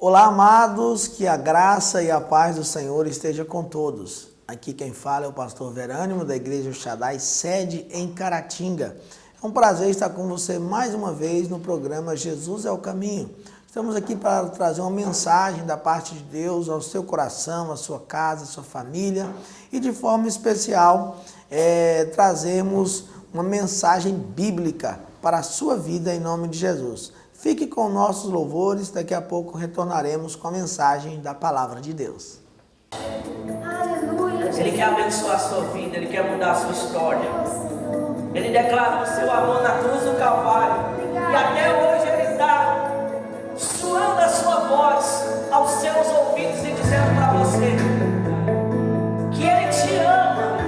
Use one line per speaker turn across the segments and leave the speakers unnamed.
Olá, amados, que a graça e a paz do Senhor esteja com todos. Aqui quem fala é o pastor Verânimo da Igreja Shaddai, sede em Caratinga. É um prazer estar com você mais uma vez no programa Jesus é o Caminho. Estamos aqui para trazer uma mensagem da parte de Deus ao seu coração, à sua casa, à sua família e de forma especial trazemos uma mensagem bíblica para a sua vida em nome de Jesus. Fique com nossos louvores, daqui a pouco retornaremos com a mensagem da Palavra de Deus.
Aleluia. Ele quer abençoar a sua vida, Ele quer mudar a sua história. Ele declara o seu amor na cruz do Calvário. E até hoje Ele está suando a sua voz aos seus ouvidos e dizendo para você que Ele te ama,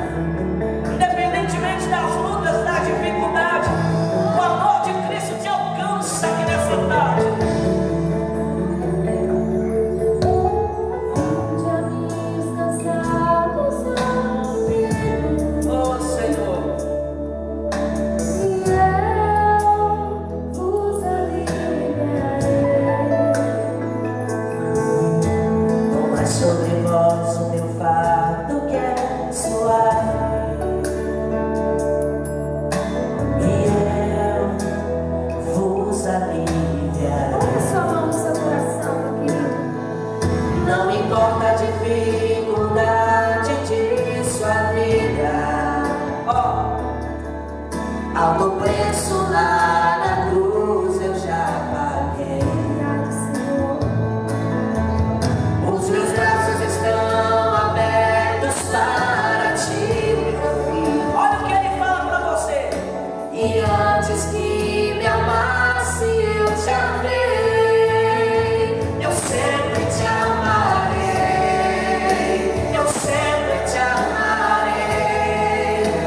independentemente das lutas, das dificuldades. O amor de Cristo te alcança aqui nessa tarde. Oh Senhor, toma sobre vós o meu fardo que é suave, e eu vos aliviarei. Não importa a dificuldade de sua vida, alto preço lá na cruz eu já paguei. Os meus braços estão abertos para ti, meu filho. Olha o que Ele fala para você. E antes que me amasse eu te amei. Eu sempre te amarei. Eu sempre te amarei.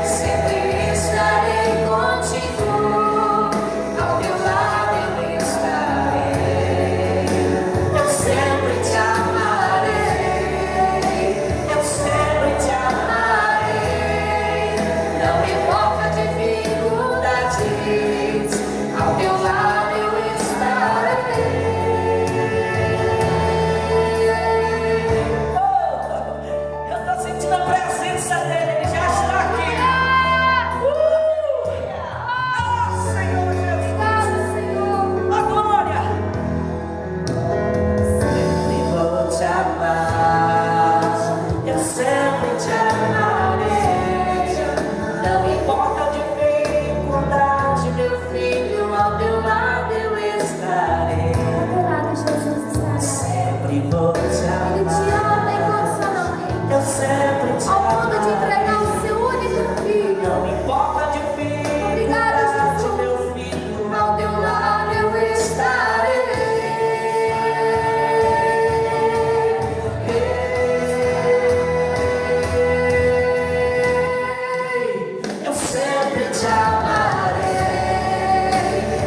Sempre estarei contigo. Ao teu lado eu estarei. Eu sempre te amarei. Eu sempre te amarei. Não importa a dificuldade, ao teu lado eu estarei. Eu estou sentindo a presença dele, ele já está aqui. Senhor Jesus, a glória. Sempre vou te amar, eu sempre te amarei. Não importa a dificuldade, meu filho, ao teu lado eu estarei. Sempre vou te amar, eu sempre te amarei. Não importa a dificuldade, meu filho, ao teu lado eu estarei. Eu sempre te amarei.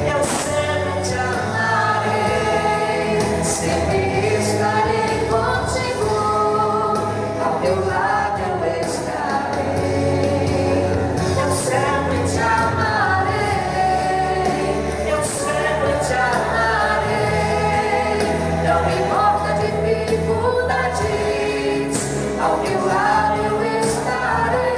Eu sempre te amarei. Sempre estarei contigo. Ao teu lado eu estarei. Eu sempre te amarei. Eu sempre te amarei. Não importa a dificuldade, ao teu lado eu estarei.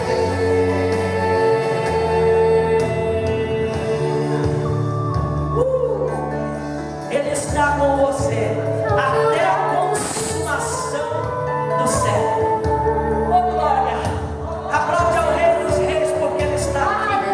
Ele está com você até a consumação do século. Oh glória! Aplaude ao Rei dos Reis porque Ele está aqui.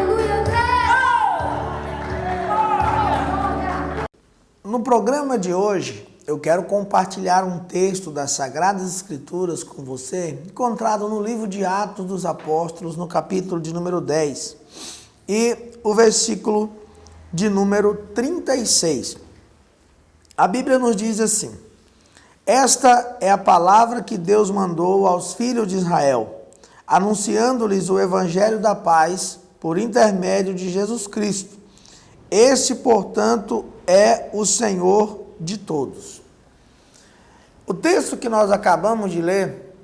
No programa de hoje, eu quero compartilhar um texto das Sagradas Escrituras com você, encontrado no livro de Atos dos Apóstolos, no capítulo de número 10, e o versículo de número 36. A Bíblia nos diz assim: esta é a palavra que Deus mandou aos filhos de Israel, anunciando-lhes o evangelho da paz por intermédio de Jesus Cristo. Este, portanto, é o Senhor de todos. O texto que nós acabamos de ler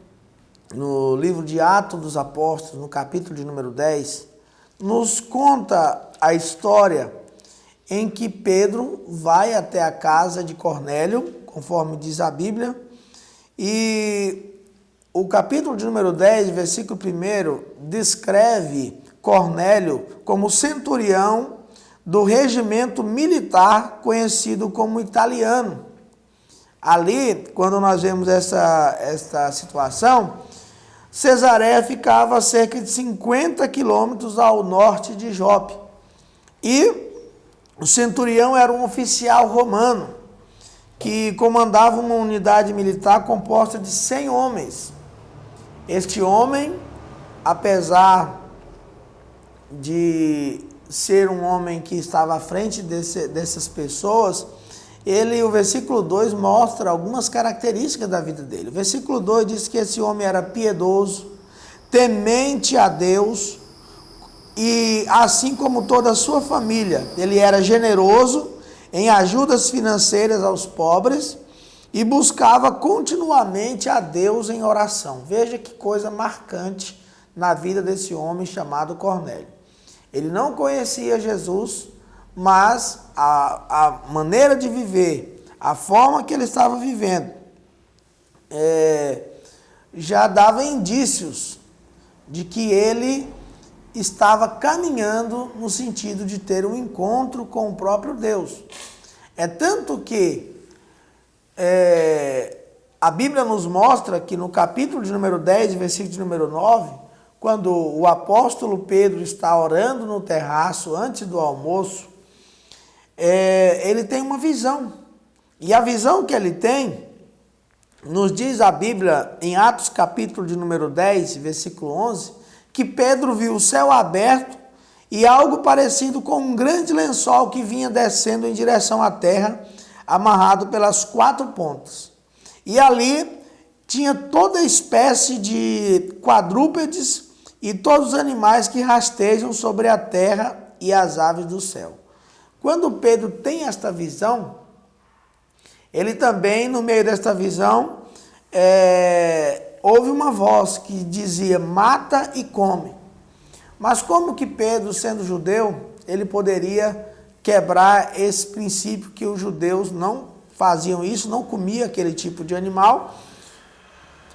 no livro de Atos dos Apóstolos, no capítulo de número 10, nos conta a história em que Pedro vai até a casa de Cornélio, conforme diz a Bíblia. E o capítulo de número 10, versículo 1, descreve Cornélio como centurião do regimento militar conhecido como italiano. Ali, quando nós vemos essa situação, Cesareia ficava a cerca de 50 quilômetros ao norte de Jope. E o centurião era um oficial romano que comandava uma unidade militar composta de 100 homens. Este homem, apesar de ser um homem que estava à frente dessas pessoas, o versículo 2 mostra algumas características da vida dele. O versículo 2 diz que esse homem era piedoso, temente a Deus, e assim como toda a sua família, ele era generoso em ajudas financeiras aos pobres e buscava continuamente a Deus em oração. Veja que coisa marcante na vida desse homem chamado Cornélio. Ele não conhecia Jesus, mas a maneira de viver, a forma que ele estava vivendo, já dava indícios de que ele estava caminhando no sentido de ter um encontro com o próprio Deus. É tanto que a Bíblia nos mostra que no capítulo de número 10, versículo de número 9, quando o apóstolo Pedro está orando no terraço antes do almoço, ele tem uma visão. E a visão que ele tem, nos diz a Bíblia em Atos capítulo de número 10, versículo 11, que Pedro viu o céu aberto e algo parecido com um grande lençol que vinha descendo em direção à terra, amarrado pelas 4 pontas. E ali tinha toda espécie de quadrúpedes e todos os animais que rastejam sobre a terra e as aves do céu. Quando Pedro tem esta visão, ele também, no meio desta visão, houve uma voz que dizia, mata e come. Mas como que Pedro, sendo judeu, ele poderia quebrar esse princípio que os judeus não faziam isso, não comiam aquele tipo de animal?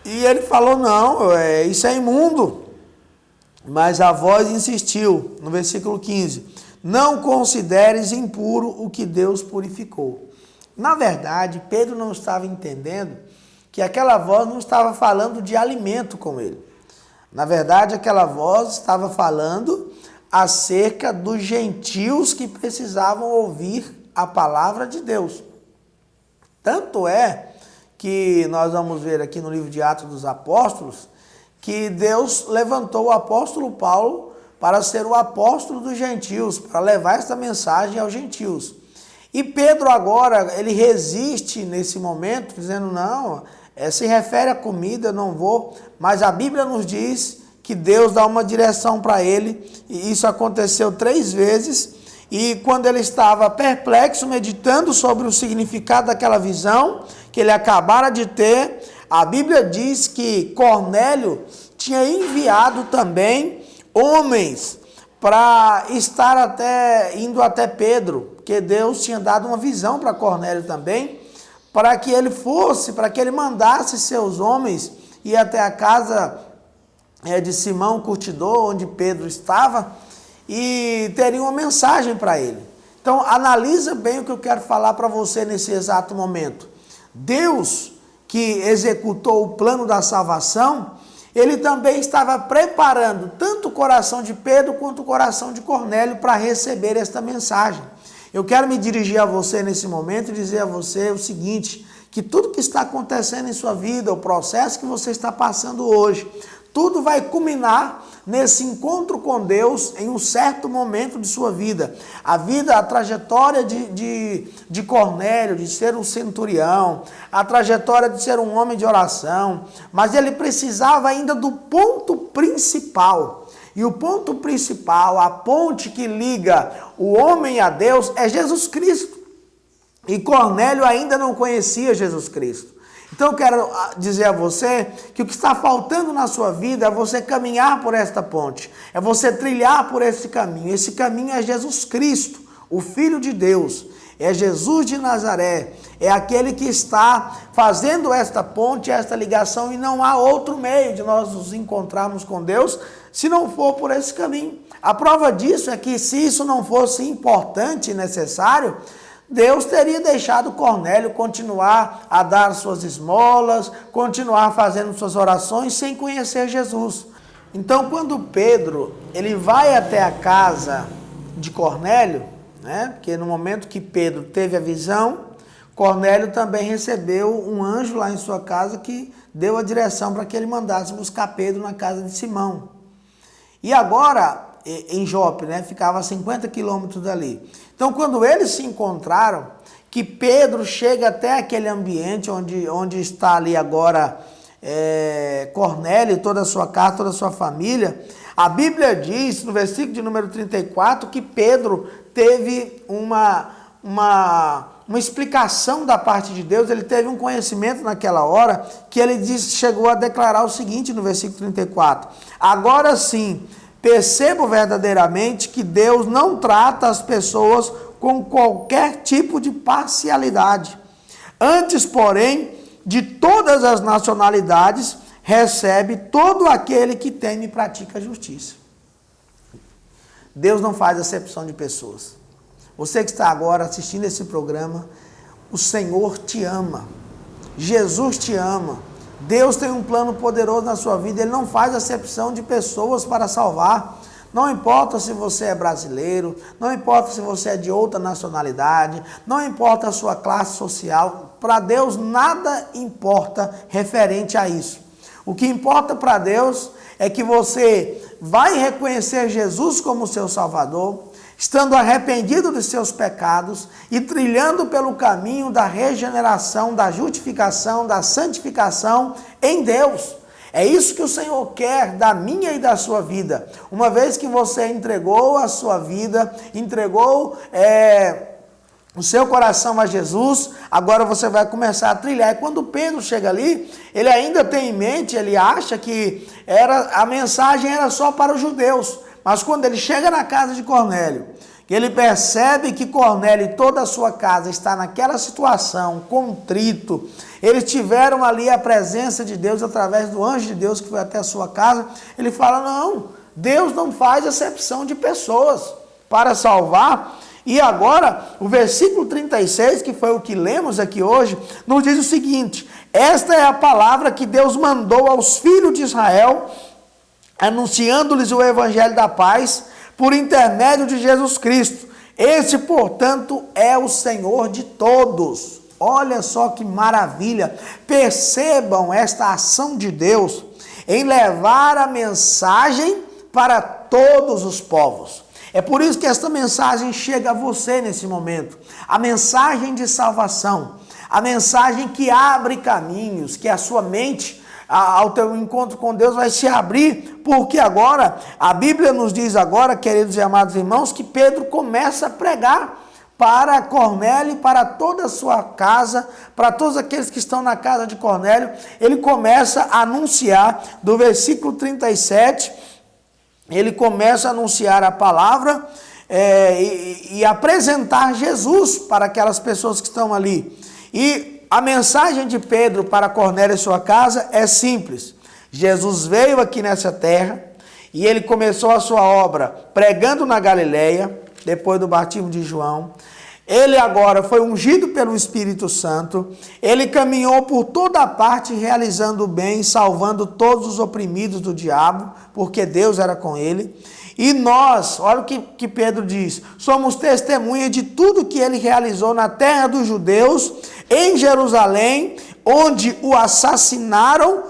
E ele falou, não, isso é imundo. Mas a voz insistiu, no versículo 15, não consideres impuro o que Deus purificou. Na verdade, Pedro não estava entendendo que aquela voz não estava falando de alimento com ele. Na verdade, aquela voz estava falando acerca dos gentios que precisavam ouvir a palavra de Deus. Tanto é que nós vamos ver aqui no livro de Atos dos Apóstolos, que Deus levantou o apóstolo Paulo para ser o apóstolo dos gentios, para levar esta mensagem aos gentios. E Pedro agora, ele resiste nesse momento, dizendo, não, se refere à comida, não vou. Mas a Bíblia nos diz que Deus dá uma direção para ele, e isso aconteceu 3 vezes. E quando ele estava perplexo, meditando sobre o significado daquela visão que ele acabara de ter, a Bíblia diz que Cornélio tinha enviado também homens para estar indo até Pedro, porque Deus tinha dado uma visão para Cornélio também, para que ele fosse, para que ele mandasse seus homens ir até a casa de Simão Curtidor, onde Pedro estava, e teria uma mensagem para ele. Então, analisa bem o que eu quero falar para você nesse exato momento. Deus, que executou o plano da salvação, ele também estava preparando tanto o coração de Pedro quanto o coração de Cornélio para receber esta mensagem. Eu quero me dirigir a você nesse momento e dizer a você o seguinte, que tudo que está acontecendo em sua vida, o processo que você está passando hoje, tudo vai culminar nesse encontro com Deus em um certo momento de sua vida. A trajetória de Cornélio, de ser um centurião, a trajetória de ser um homem de oração, mas ele precisava ainda do ponto principal. E o ponto principal, a ponte que liga o homem a Deus é Jesus Cristo. E Cornélio ainda não conhecia Jesus Cristo. Então eu quero dizer a você que o que está faltando na sua vida é você caminhar por esta ponte, é você trilhar por esse caminho. Esse caminho é Jesus Cristo, o Filho de Deus. é Jesus de Nazaré, é aquele que está fazendo esta ponte, esta ligação, e não há outro meio de nós nos encontrarmos com Deus se não for por esse caminho. A prova disso é que se isso não fosse importante e necessário, Deus teria deixado Cornélio continuar a dar suas esmolas, continuar fazendo suas orações sem conhecer Jesus. Então, quando Pedro ele vai até a casa de Cornélio, né? Porque no momento que Pedro teve a visão, Cornélio também recebeu um anjo lá em sua casa que deu a direção para que ele mandasse buscar Pedro na casa de Simão. E agora, em Jope, né? Ficava a 50 quilômetros dali. Então, quando eles se encontraram, que Pedro chega até aquele ambiente onde está ali agora Cornélio, toda a sua casa, toda a sua família, a Bíblia diz, no versículo de número 34, que Pedro teve uma explicação da parte de Deus, ele teve um conhecimento naquela hora, que ele chegou a declarar o seguinte no versículo 34, agora sim, percebo verdadeiramente que Deus não trata as pessoas com qualquer tipo de parcialidade. Antes, porém, de todas as nacionalidades, recebe todo aquele que teme e pratica a justiça. Deus não faz acepção de pessoas. Você que está agora assistindo esse programa, o Senhor te ama. Jesus te ama. Deus tem um plano poderoso na sua vida. Ele não faz acepção de pessoas para salvar. Não importa se você é brasileiro, não importa se você é de outra nacionalidade, não importa a sua classe social, para Deus nada importa referente a isso. O que importa para Deus é que você vai reconhecer Jesus como seu Salvador, estando arrependido de seus pecados e trilhando pelo caminho da regeneração, da justificação, da santificação em Deus. É isso que o Senhor quer da minha e da sua vida. Uma vez que você entregou a sua vida, entregou o seu coração a Jesus, agora você vai começar a trilhar. E quando Pedro chega ali, ele ainda tem em mente, ele acha que a mensagem era só para os judeus. Mas quando ele chega na casa de Cornélio, que ele percebe que Cornélio e toda a sua casa está naquela situação, contrito, eles tiveram ali a presença de Deus através do anjo de Deus que foi até a sua casa, ele fala, não, Deus não faz acepção de pessoas para salvar. E agora, o versículo 36, que foi o que lemos aqui hoje, nos diz o seguinte, esta é a palavra que Deus mandou aos filhos de Israel, anunciando-lhes o evangelho da paz, por intermédio de Jesus Cristo. Esse, portanto, é o Senhor de todos. Olha só que maravilha. Percebam esta ação de Deus em levar a mensagem para todos os povos. É por isso que esta mensagem chega a você nesse momento. A mensagem de salvação. A mensagem que abre caminhos, que a sua mente, ao teu encontro com Deus, vai se abrir, porque agora, a Bíblia nos diz agora, queridos e amados irmãos, que Pedro começa a pregar para Cornélio, para toda a sua casa, para todos aqueles que estão na casa de Cornélio, ele começa a anunciar, do versículo 37, ele começa a anunciar a palavra e apresentar Jesus para aquelas pessoas que estão ali. E a mensagem de Pedro para Cornélio e sua casa é simples. Jesus veio aqui nessa terra e ele começou a sua obra pregando na Galileia, depois do batismo de João. Ele agora foi ungido pelo Espírito Santo. Ele caminhou por toda a parte realizando o bem, salvando todos os oprimidos do diabo, porque Deus era com ele. E nós, olha o que Pedro diz, somos testemunhas de tudo que ele realizou na terra dos judeus, em Jerusalém, onde o assassinaram,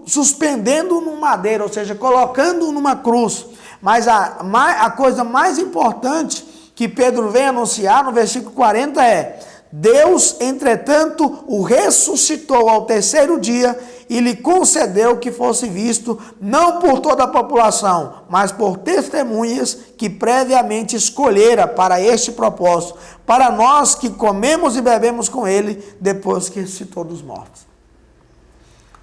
suspendendo-o num madeiro, ou seja, colocando-o numa cruz. Mas a coisa mais importante que Pedro vem anunciar no versículo 40 é: Deus, entretanto, o ressuscitou ao terceiro dia e lhe concedeu que fosse visto não por toda a população, mas por testemunhas que previamente escolhera para este propósito, para nós que comemos e bebemos com ele depois que ressuscitou dos mortos.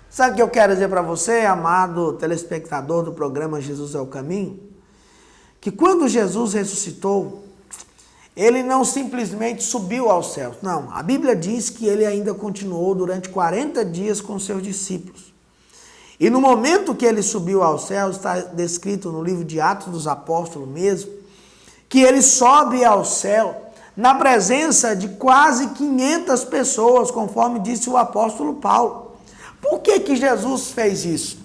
Sabe o que eu quero dizer para você, amado telespectador do programa Jesus é o Caminho? Que quando Jesus ressuscitou, ele não simplesmente subiu aos céus. Não, a Bíblia diz que ele ainda continuou durante 40 dias com seus discípulos. E no momento que ele subiu aos céus, está descrito no livro de Atos dos Apóstolos mesmo, que ele sobe ao céu na presença de quase 500 pessoas, conforme disse o apóstolo Paulo. Por que Jesus fez isso?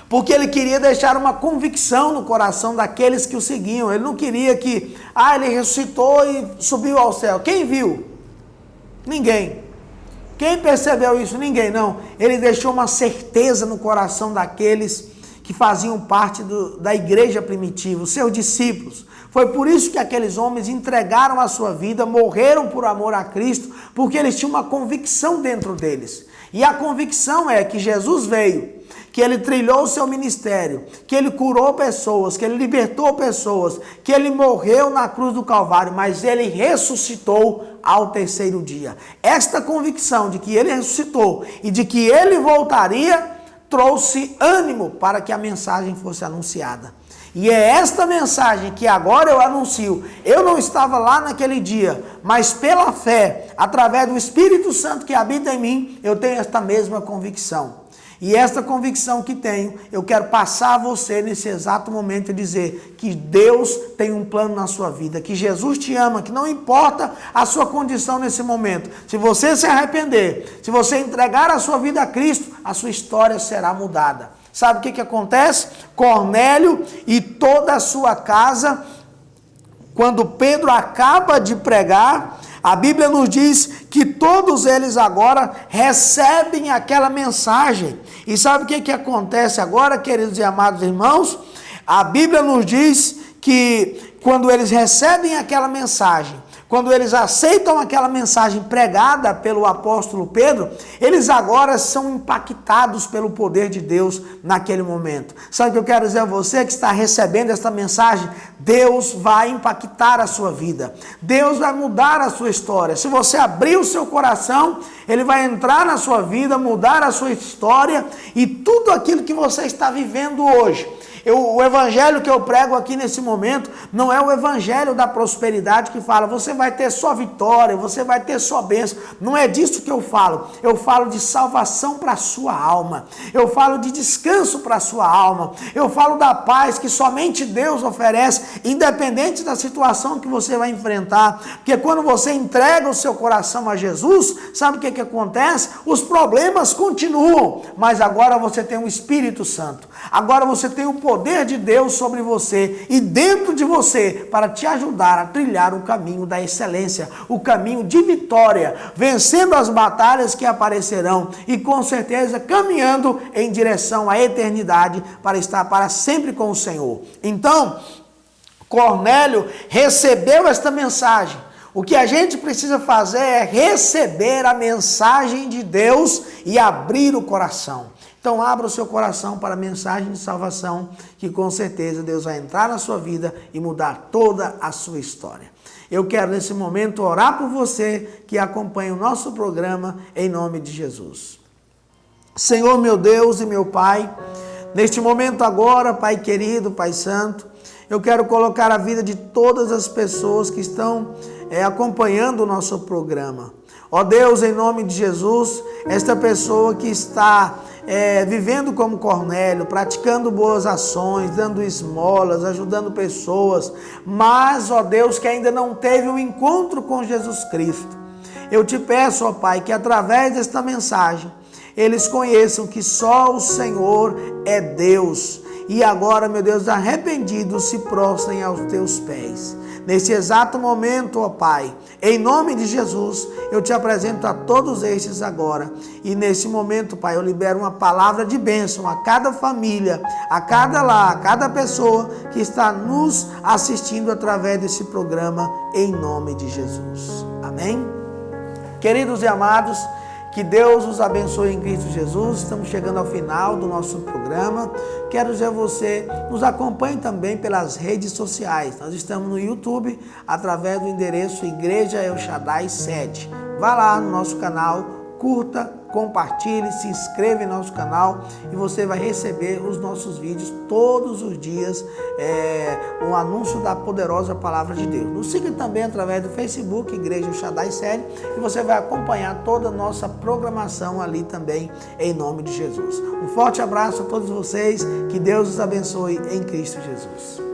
Porque ele queria deixar uma convicção no coração daqueles que o seguiam. Ele não queria que, ele ressuscitou e subiu ao céu. Quem viu? Ninguém. Quem percebeu isso? Ninguém, não. Ele deixou uma certeza no coração daqueles que faziam parte da igreja primitiva, os seus discípulos. Foi por isso que aqueles homens entregaram a sua vida, morreram por amor a Cristo, porque eles tinham uma convicção dentro deles. E a convicção é que Jesus veio, que ele trilhou o seu ministério, que ele curou pessoas, que ele libertou pessoas, que ele morreu na cruz do Calvário, mas ele ressuscitou ao terceiro dia. Esta convicção de que ele ressuscitou e de que ele voltaria, trouxe ânimo para que a mensagem fosse anunciada. E é esta mensagem que agora eu anuncio. Eu não estava lá naquele dia, mas pela fé, através do Espírito Santo que habita em mim, eu tenho esta mesma convicção. E esta convicção que tenho, eu quero passar a você nesse exato momento e dizer que Deus tem um plano na sua vida, que Jesus te ama, que não importa a sua condição nesse momento. Se você se arrepender, se você entregar a sua vida a Cristo, a sua história será mudada. Sabe o que acontece? Cornélio e toda a sua casa, quando Pedro acaba de pregar, a Bíblia nos diz que todos eles agora recebem aquela mensagem. E sabe o que acontece agora, queridos e amados irmãos? A Bíblia nos diz que quando eles recebem aquela mensagem, quando eles aceitam aquela mensagem pregada pelo apóstolo Pedro, eles agora são impactados pelo poder de Deus naquele momento. Sabe o que eu quero dizer a você que está recebendo esta mensagem? Deus vai impactar a sua vida. Deus vai mudar a sua história. Se você abrir o seu coração, Ele vai entrar na sua vida, mudar a sua história e tudo aquilo que você está vivendo hoje. O evangelho que eu prego aqui nesse momento não é o evangelho da prosperidade que fala, você vai ter só vitória, você vai ter só bênção. Não é disso que eu falo. Eu falo de salvação para a sua alma. Eu falo de descanso para a sua alma. Eu falo da paz que somente Deus oferece, independente da situação que você vai enfrentar. Porque quando você entrega o seu coração a Jesus, sabe o que acontece? Os problemas continuam, mas agora você tem o Espírito Santo. Agora você tem o poder de Deus sobre você e dentro de você para te ajudar a trilhar o caminho da excelência, o caminho de vitória, vencendo as batalhas que aparecerão e com certeza caminhando em direção à eternidade para estar para sempre com o Senhor. Então, Cornélio recebeu esta mensagem. O que a gente precisa fazer é receber a mensagem de Deus e abrir o coração. Então abra o seu coração para a mensagem de salvação, que com certeza Deus vai entrar na sua vida e mudar toda a sua história. Eu quero nesse momento orar por você que acompanha o nosso programa em nome de Jesus. Senhor meu Deus e meu Pai, neste momento agora, Pai querido, Pai santo, eu quero colocar a vida de todas as pessoas que estão acompanhando o nosso programa. Ó Deus, em nome de Jesus, esta pessoa que está vivendo como Cornélio, praticando boas ações, dando esmolas, ajudando pessoas, mas, ó Deus, que ainda não teve um encontro com Jesus Cristo. Eu te peço, ó Pai, que através desta mensagem, eles conheçam que só o Senhor é Deus. E agora, meu Deus, arrependidos se prostrem aos teus pés. Nesse exato momento, ó Pai, em nome de Jesus, eu te apresento a todos estes agora. E nesse momento, Pai, eu libero uma palavra de bênção a cada família, a cada lar, a cada pessoa que está nos assistindo através desse programa, em nome de Jesus. Amém? Queridos e amados, que Deus os abençoe em Cristo Jesus. Estamos chegando ao final do nosso programa. Quero dizer a você, nos acompanhe também pelas redes sociais. Nós estamos no YouTube, através do endereço Igreja El Shaddai 7. Vá lá no nosso canal, curta, compartilhe, se inscreva em nosso canal e você vai receber os nossos vídeos todos os dias, o anúncio da poderosa palavra de Deus. Nos siga também através do Facebook, Igreja Shaddai Série, e você vai acompanhar toda a nossa programação ali também, em nome de Jesus. Um forte abraço a todos vocês, que Deus os abençoe em Cristo Jesus.